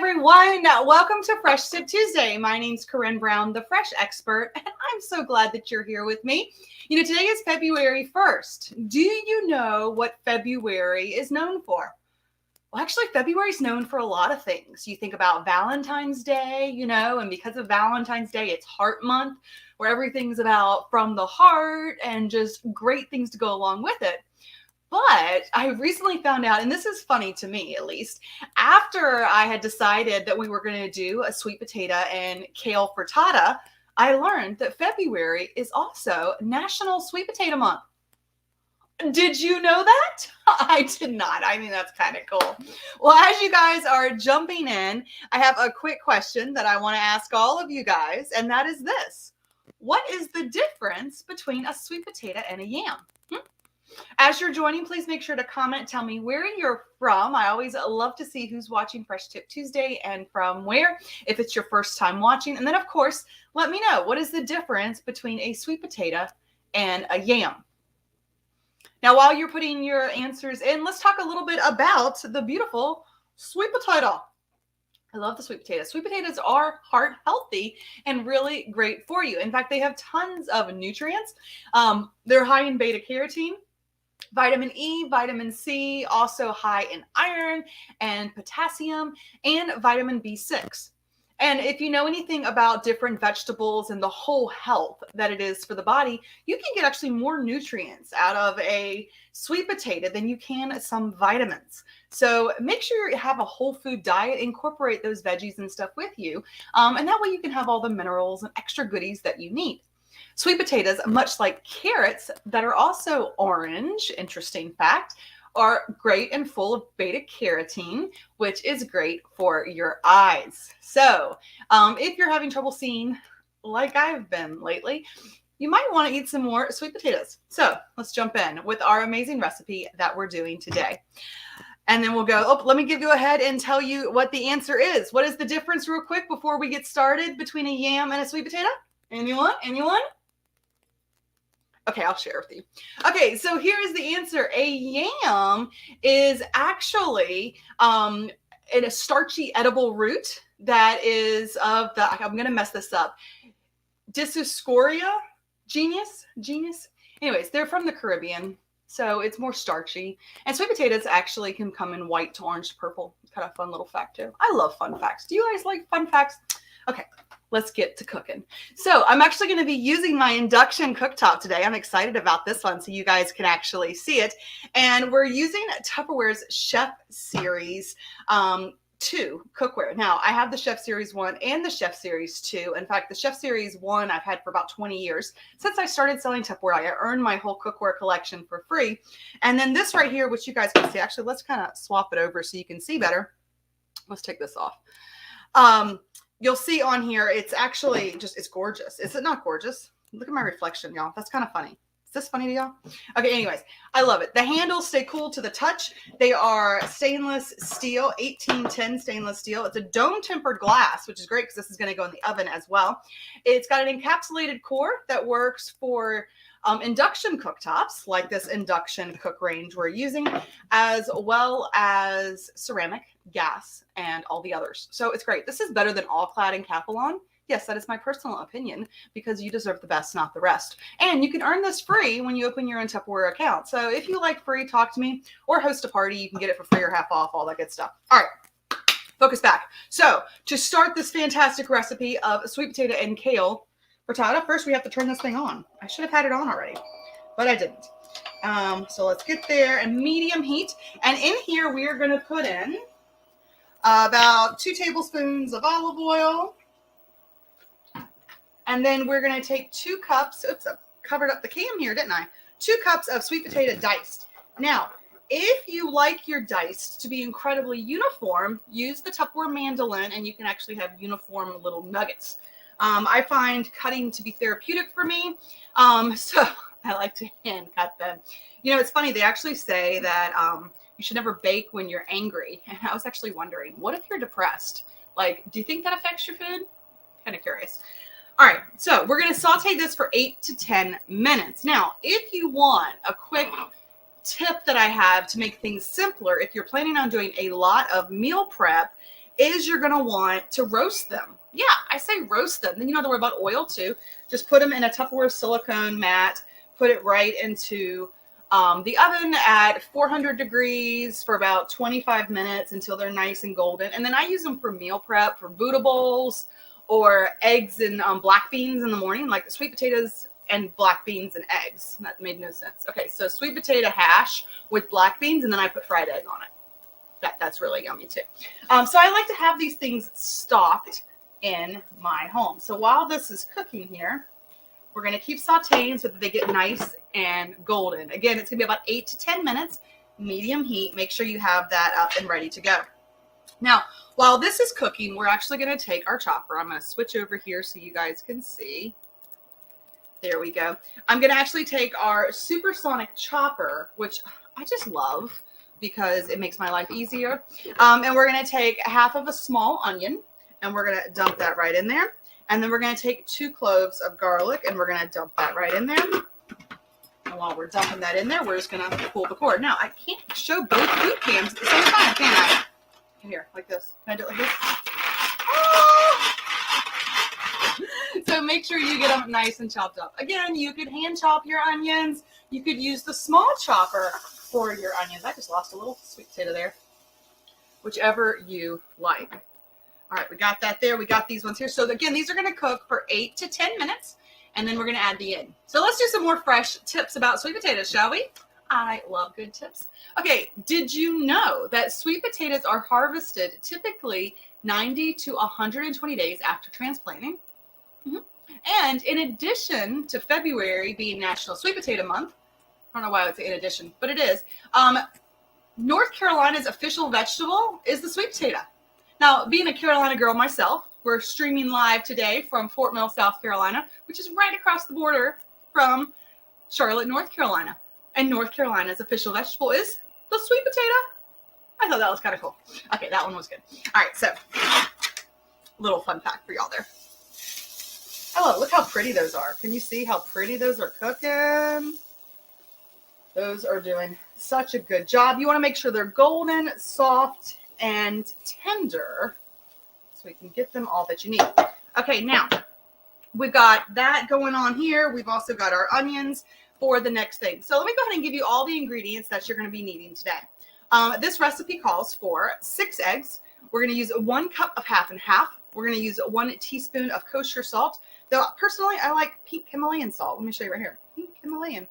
everyone. Welcome to Fresh Tip Tuesday. My name's Corinne Brown, the Fresh Expert, and I'm so glad that you're here with me. You know, today is February 1st. Do you know what February is known for? Well, actually, February is known for a lot of things. You think about Valentine's Day, you know, and because of Valentine's Day, it's Heart Month, where everything's about from the heart and just great things to go along with it. But I recently found out, and this is funny to me at least, after I had decided that we were going to do a sweet potato and kale frittata, I learned that February is also National Sweet Potato Month. Did you know that? I did not. I mean, that's kind of cool. Well, as you guys are jumping in, I have a quick question that I want to ask all of you guys, and that is this. What is the difference between a sweet potato and a yam? As you're joining, please make sure to comment. Tell me where you're from. I always love to see who's watching Fresh Tip Tuesday and from where, if it's your first time watching. And then, of course, let me know, what is the difference between a sweet potato and a yam? Now, while you're putting your answers in, let's talk a little bit about the beautiful sweet potato. I love the sweet potatoes. Sweet potatoes are heart healthy and really great for you. In fact, they have tons of nutrients. They're high in beta carotene, vitamin E, vitamin C, also high in iron and potassium, and vitamin B6. And if you know anything about different vegetables and the whole health that it is for the body, you can get actually more nutrients out of a sweet potato than you can some vitamins. So make sure you have a whole food diet, incorporate those veggies and stuff with you. And that way you can have all the minerals and extra goodies that you need. Sweet potatoes, much like carrots that are also orange, interesting fact, are great and full of beta carotene, which is great for your eyes. So if you're having trouble seeing like I've been lately, you might want to eat some more sweet potatoes. So let's jump in with our amazing recipe that we're doing today. And then we'll go, let me give you ahead and tell you what the answer is. What is the difference real quick before we get started between a yam and a sweet potato? Anyone? Okay, I'll share with you. Okay, so here is the answer. A yam is actually in a starchy edible root that is of the, I'm going to mess this up, Dioscorea genus. Anyways, they're from the Caribbean, so it's more starchy. And sweet potatoes actually can come in white to orange to purple. It's kind of a fun little fact too. I love fun facts. Do you guys like fun facts? Okay, let's get to cooking. So I'm actually going to be using my induction cooktop today. I'm excited about this one so you guys can actually see it. And we're using Tupperware's Chef Series 2 cookware. Now, I have the Chef Series 1 and the Chef Series 2. In fact, the Chef Series 1 I've had for about 20 years. Since I started selling Tupperware, I earned my whole cookware collection for free. And then this right here, which you guys can see, actually, let's kind of swap it over so you can see better. Let's take this off. You'll see on here, it's actually just, it's gorgeous. Is it not gorgeous? Look at my reflection, y'all. That's kind of funny. Is this funny to y'all? Okay, anyways, I love it. The handles stay cool to the touch. They are stainless steel, 1810 stainless steel. It's a dome tempered glass, which is great because this is going to go in the oven as well. It's got an encapsulated core that works for induction cooktops, like this induction cook range we're using, as well as ceramic, gas, and all the others. So it's great. This is better than All Clad and Capilon. Yes, that is my personal opinion because you deserve the best, not the rest. And you can earn this free when you open your own Tupperware account. So if you like free, talk to me or host a party. You can get it for free or half off, all that good stuff. All right, focus back. So to start this fantastic recipe of sweet potato and kale frittata, first we have to turn this thing on. I should have had it on already, but I didn't. So let's get there and medium heat. And in here, we are going to put in about 2 tablespoons of olive oil. And then we're going to take 2 cups. Oops, I covered up the cam here, didn't I? 2 cups of sweet potato diced. Now, if you like your diced to be incredibly uniform, use the Tupperware mandolin and you can actually have uniform little nuggets. I find cutting to be therapeutic for me. So I like to hand cut them. You know, it's funny. They actually say that you should never bake when you're angry. And I was actually wondering, what if you're depressed? Like, do you think that affects your food? Kind of curious. All right, so we're going to saute this for 8 to 10 minutes. Now, if you want a quick tip that I have to make things simpler, if you're planning on doing a lot of meal prep is you're going to want to roast them. Yeah, I say roast them. Then you don't have to worry about oil too. Just put them in a Tupperware silicone mat, put it right into the oven at 400 degrees for about 25 minutes until they're nice and golden. And then I use them for meal prep, for Buddha bowls or eggs and black beans in the morning, like sweet potatoes and black beans and eggs. That made no sense. Okay, so sweet potato hash with black beans, and then I put fried egg on it. That's really yummy too. So I like to have these things stocked in my home. So while this is cooking here, we're going to keep sauteing so that they get nice and golden. Again, it's going to be about 8 to 10 minutes, medium heat. Make sure you have that up and ready to go. Now, while this is cooking, we're actually going to take our chopper. I'm going to switch over here so you guys can see. There we go. I'm going to actually take our supersonic chopper, which I just love because it makes my life easier. And we're going to take half of a small onion, and we're going to dump that right in there. And then we're going to take 2 cloves of garlic, and we're going to dump that right in there. And while we're dumping that in there, we're just going to pull the cord. Now, I can't show both food cams at the same time, can I? Here, like this. Can I do it like this? Oh! So make sure you get them nice and chopped up. Again, you could hand chop your onions. You could use the small chopper for your onions. I just lost a little sweet potato there. Whichever you like. All right, we got that there. We got these ones here. So again, these are going to cook for 8 to 10 minutes, and then we're going to add the egg. So let's do some more fresh tips about sweet potatoes, shall we? I love good tips. Okay, did you know that sweet potatoes are harvested typically 90 to 120 days after transplanting? Mm-hmm. And in addition to February being National Sweet Potato Month, I don't know why I would say in addition, but it is, North Carolina's official vegetable is the sweet potato. Now, being a Carolina girl myself, we're streaming live today from Fort Mill, South Carolina, which is right across the border from Charlotte, North Carolina. And North Carolina's official vegetable is the sweet potato. I thought that was kind of cool. Okay, that one was good. All right, so little fun fact for y'all there. Oh, look how pretty those are. Can you see how pretty those are cooking? Those are doing such a good job. You want to make sure they're golden, soft, and tender so we can get them all that you need. Okay, now we've got that going on here. We've also got our onions for the next thing. So let me go ahead and give you all the ingredients that you're going to be needing today. This recipe calls for 6 eggs. We're going to use 1 cup of half and half. We're going to use 1 teaspoon of kosher salt. Though personally, I like pink Himalayan salt. Let me show you right here. Pink Himalayan.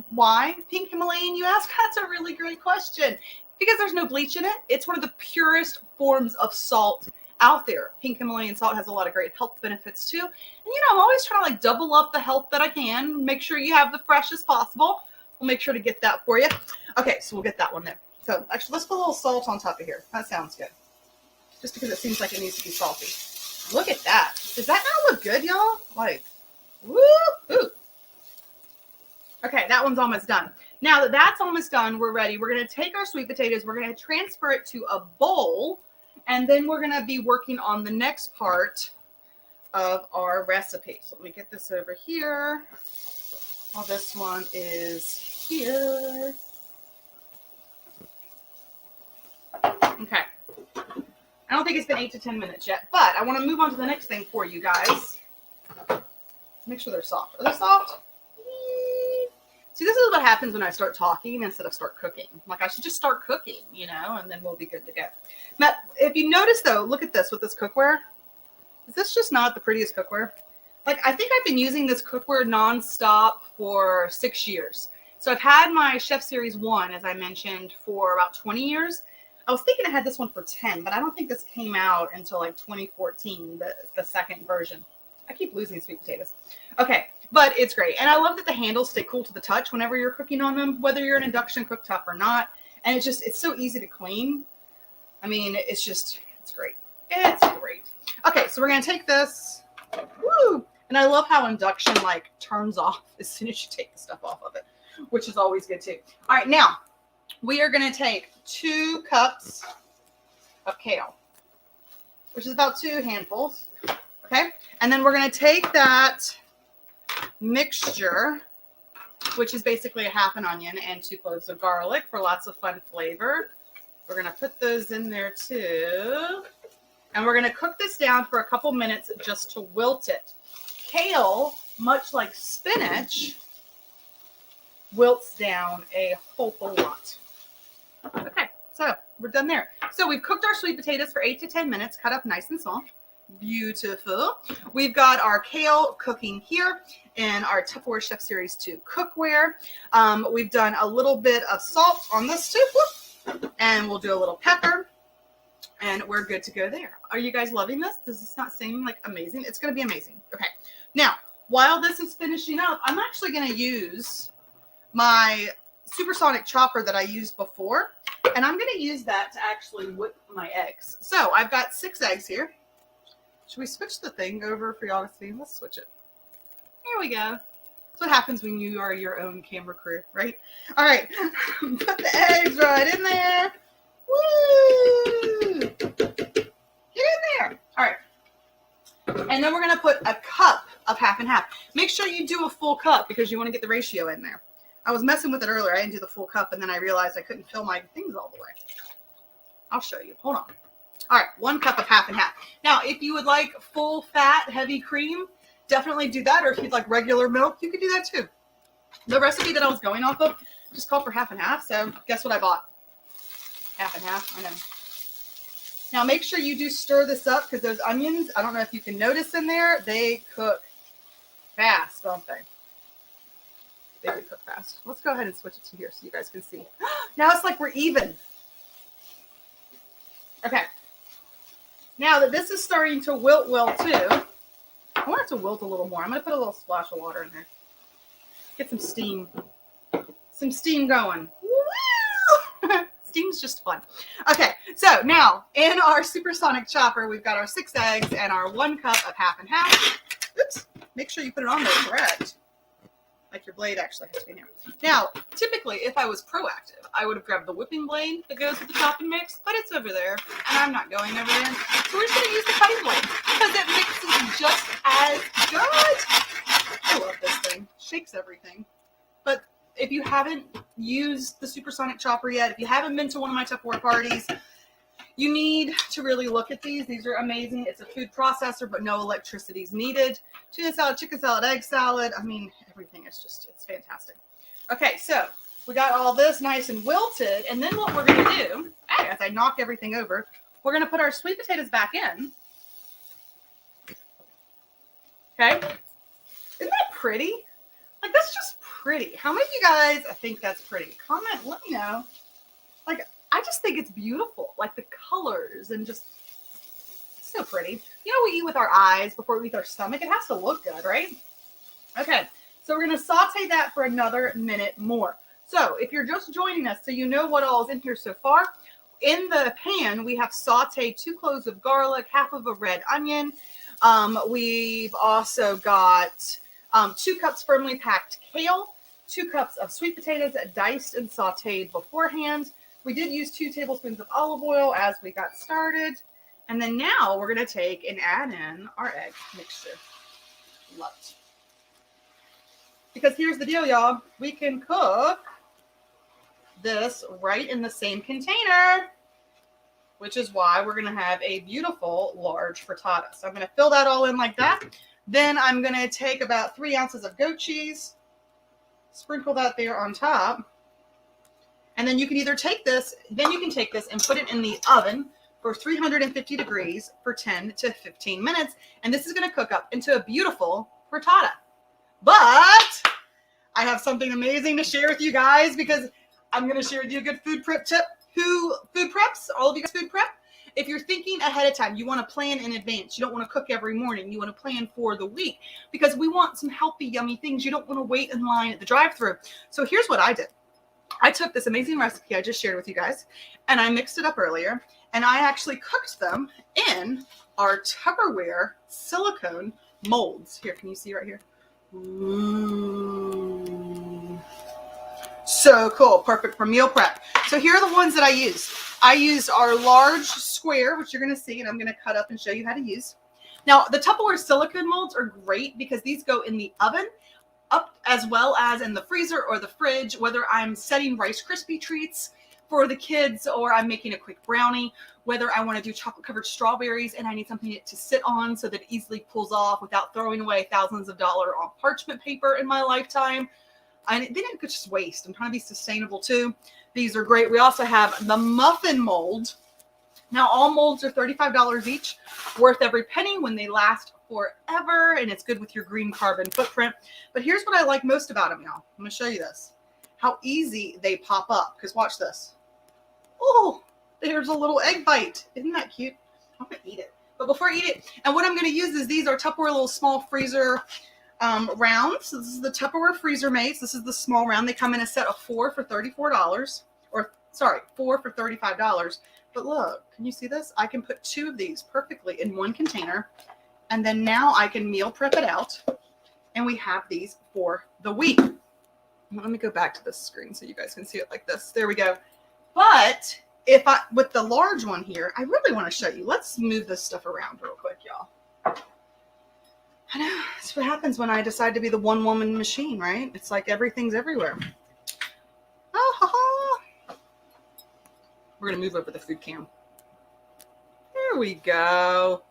Why pink Himalayan, you ask? That's a really great question. Because there's no bleach in it. It's one of the purest forms of salt out there. Pink Himalayan salt has a lot of great health benefits too. And I'm always trying to double up the health that I can. Make sure you have the freshest possible. We'll make sure to get that for you. Okay, so we'll get that one there. So actually, let's put a little salt on top of here. That sounds good. Just because it seems like it needs to be salty. Look at that. Does that not look good, y'all? Woo! Okay, that one's almost done. Now that that's almost done, we're ready. We're going to take our sweet potatoes. We're going to transfer it to a bowl. And then we're going to be working on the next part of our recipe. So let me get this over here. While this one is here. Okay. I don't think it's been 8 to 10 minutes yet, but I want to move on to the next thing for you guys. Make sure they're soft. Are they soft? See, this is what happens when I start talking instead of start cooking. I should just start cooking, and then we'll be good to go. Now, if you notice, though, look at this with this cookware. Is this just not the prettiest cookware? I think I've been using this cookware nonstop for 6 years. So I've had my Chef Series 1, as I mentioned, for about 20 years. I was thinking I had this one for 10, but I don't think this came out until 2014, the second version. I keep losing sweet potatoes. Okay, but it's great. And I love that the handles stay cool to the touch whenever you're cooking on them, whether you're an induction cooktop or not. And it's so easy to clean. I mean, it's great. It's great. Okay, so we're going to take this. Woo! And I love how induction turns off as soon as you take the stuff off of it, which is always good too. All right, now we are going to take 2 cups of kale, which is about 2 handfuls. Okay. And then we're going to take that mixture, which is basically a half an onion and 2 cloves of garlic for lots of fun flavor. We're going to put those in there too. And we're going to cook this down for a couple minutes just to wilt it. Kale, much like spinach, wilts down a whole lot. Okay, so we're done there. So we've cooked our sweet potatoes for 8 to 10 minutes, cut up nice and small. Beautiful. We've got our kale cooking here in our Tupperware Chef Series 2 cookware. We've done a little bit of salt on this too, and we'll do a little pepper, and we're good to go there. Are you guys loving this? Does this not seem like amazing? It's going to be amazing. Okay, now while this is finishing up, I'm actually going to use my supersonic chopper that I used before, and I'm going to use that to actually whip my eggs. So I've got 6 eggs here. Should we switch the thing over for y'all to see? Let's switch it. Here we go. That's what happens when you are your own camera crew, right? All right. Put the eggs right in there. Woo! Get in there. All right. And then we're going to put a cup of half and half. Make sure you do a full cup because you want to get the ratio in there. I was messing with it earlier. I didn't do the full cup, and then I realized I couldn't fill my things all the way. I'll show you. Hold on. All right, 1 cup of half and half. Now, if you would like full fat, heavy cream, definitely do that. Or if you'd like regular milk, you could do that too. The recipe that I was going off of just called for half and half. So guess what I bought? Half and half. I know. Now, make sure you do stir this up because those onions, I don't know if you can notice in there, they cook fast, don't they? They do cook fast. Let's go ahead and switch it to here so you guys can see. Now it's like we're even. Okay. Now that this is starting to wilt well too, I want it to wilt a little more. I'm going to put a little splash of water in there. Get some steam. Some steam going. Woo! Steam's just fun. Okay, so now in our supersonic chopper, we've got our 6 eggs and our 1 cup of half and half. Oops. Make sure you put it on there correct. Like your blade actually has to be in here. Now, typically, if I was proactive, I would have grabbed the whipping blade that goes with the chopping mix, but it's over there, and I'm not going over there. So we're just going to use the cutting blade because it mixes just as good. I love this thing. Shakes everything. But if you haven't used the supersonic chopper yet, if you haven't been to one of my Tupperware parties, you need to really look at these. These are amazing. It's a food processor, but no electricity is needed. Tuna salad, chicken salad, egg salad. I mean, everything is just, it's fantastic. Okay, so we got all this nice and wilted. And then what we're going to do, as I knock everything over, we're going to put our sweet potatoes back in. Okay. Isn't that pretty? Like, that's just pretty. How many of you guys think that's pretty? Comment, let me know. Like, I just think it's beautiful. Like the colors and just so pretty. You know, we eat with our eyes before we eat with our stomach. It has to look good, right? Okay, so we're going to saute that for another minute more. So if you're just joining us, so you know what all is in here so far, in the pan, we have sauteed 2 cloves of garlic, half of a red onion. We've also got 2 cups firmly packed kale, 2 cups of sweet potatoes diced and sauteed beforehand. We did use 2 tablespoons of olive oil as we got started. And then now we're going to take and add in our egg mixture. Love it. Because here's the deal, y'all. We can cook this right in the same container, which is why we're going to have a beautiful large frittata. So I'm going to fill that all in like that. Then I'm going to take about 3 ounces of goat cheese, sprinkle that there on top. And then you can either take this, and put it in the oven for 350 degrees for 10 to 15 minutes. And this is going to cook up into a beautiful frittata. But I have something amazing to share with you guys because I'm going to share with you a good food prep tip. Food preps, all of you guys food prep. If you're thinking ahead of time, you want to plan in advance. You don't want to cook every morning. You want to plan for the week because we want some healthy, yummy things. You don't want to wait in line at the drive-thru. So here's what I did. I took this amazing recipe I just shared with you guys, and I mixed it up earlier, and I actually cooked them in our Tupperware silicone molds. Here, can you see right here? Ooh. So cool. Perfect for meal prep. So here are the ones that I used. I used our large square, which you're going to see, and I'm going to cut up and show you how to use. Now, the Tupperware silicone molds are great because these go in the oven, up as well as in the freezer or the fridge, whether I'm setting Rice Krispie treats for the kids, or I'm making a quick brownie, whether I want to do chocolate covered strawberries and I need something to sit on so that it easily pulls off without throwing away thousands of dollars on parchment paper in my lifetime. They didn't just waste. I'm trying to be sustainable too. These are great. We also have the Muffin Mold. Now, all molds are $35 each, worth every penny when they last forever, and it's good with your green carbon footprint. But here's what I like most about them, y'all. I'm going to show you this. How easy they pop up, because watch this. Oh, there's a little egg bite. Isn't that cute? I'm going to eat it. But before I eat it, and what I'm going to use is these are Tupperware little small freezer rounds. So this is the Tupperware freezer mates. This is the small round. They come in a set of 4 for $34, or sorry, 4 for $35. But look, can you see this? I can put 2 of these perfectly in one container, and then now I can meal prep it out, and we have these for the week. Let me go back to this screen so you guys can see it like this. There we go. But with the large one here, I really want to show you. Let's move this stuff around real quick, y'all. I know, that's what happens when I decide to be the one-woman machine, right? It's like everything's everywhere. Oh, ha, ha. We're going to move over the food cam. There we go.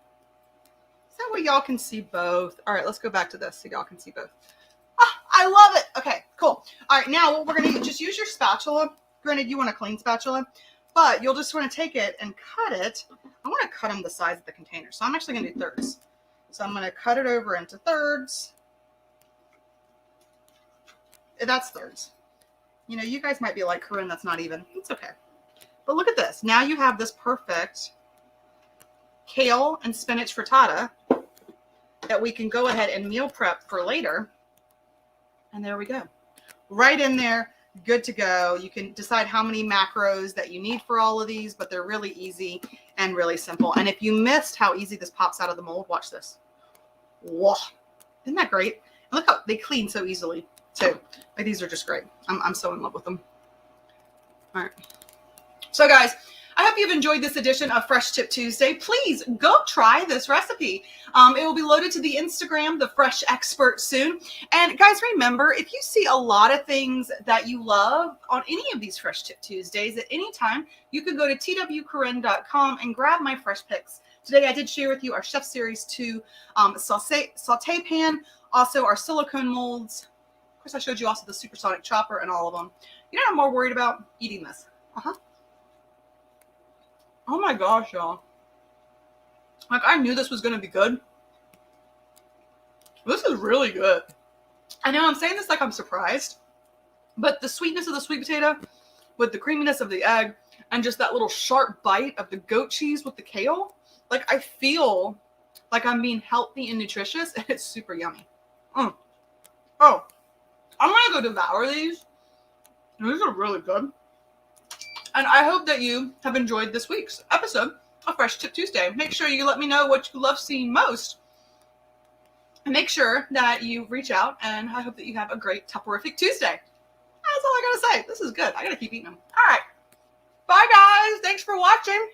Is that way y'all can see both? All right, let's go back to this so y'all can see both. Ah, I love it. Okay, cool. All right, now what we're going to just use your spatula. Granted, you want a clean spatula, but you'll just want to take it and cut it. I want to cut them the size of the container, so I'm actually going to do thirds. So I'm going to cut it over into thirds. That's thirds. You know, you guys might be like, Corinne, that's not even. It's okay. But look at this. Now you have this perfect kale and spinach frittata that we can go ahead and meal prep for later. And there we go. Right in there. Good to go. You can decide how many macros that you need for all of these, but they're really easy and really simple. And if you missed how easy this pops out of the mold, watch this. Whoa. Isn't that great? And look how they clean so easily too. Like, these are just great. I'm so in love with them. All right. So guys, I hope you've enjoyed this edition of Fresh Tip Tuesday. Please go try this recipe. It will be loaded to the Instagram, The Fresh Expert, soon. And guys, remember, if you see a lot of things that you love on any of these Fresh Tip Tuesdays at any time, you can go to twcorinne.com and grab my fresh picks. Today, I did share with you our Chef Series 2 saute pan, also our silicone molds. Of course, I showed you also the supersonic chopper and all of them. You know what I'm more worried about? Eating this. Oh my gosh, y'all. Like, I knew this was going to be good. This is really good. I know I'm saying this like I'm surprised, but the sweetness of the sweet potato with the creaminess of the egg and just that little sharp bite of the goat cheese with the kale, like, I feel like I'm being healthy and nutritious, and it's super yummy. Oh, I'm going to go devour these. These are really good. And I hope that you have enjoyed this week's episode of Fresh Tip Tuesday. Make sure you let me know what you love seeing most. And make sure that you reach out, and I hope that you have a great Tupperific Tuesday. That's all I got to say. This is good. I got to keep eating them. All right. Bye, guys. Thanks for watching.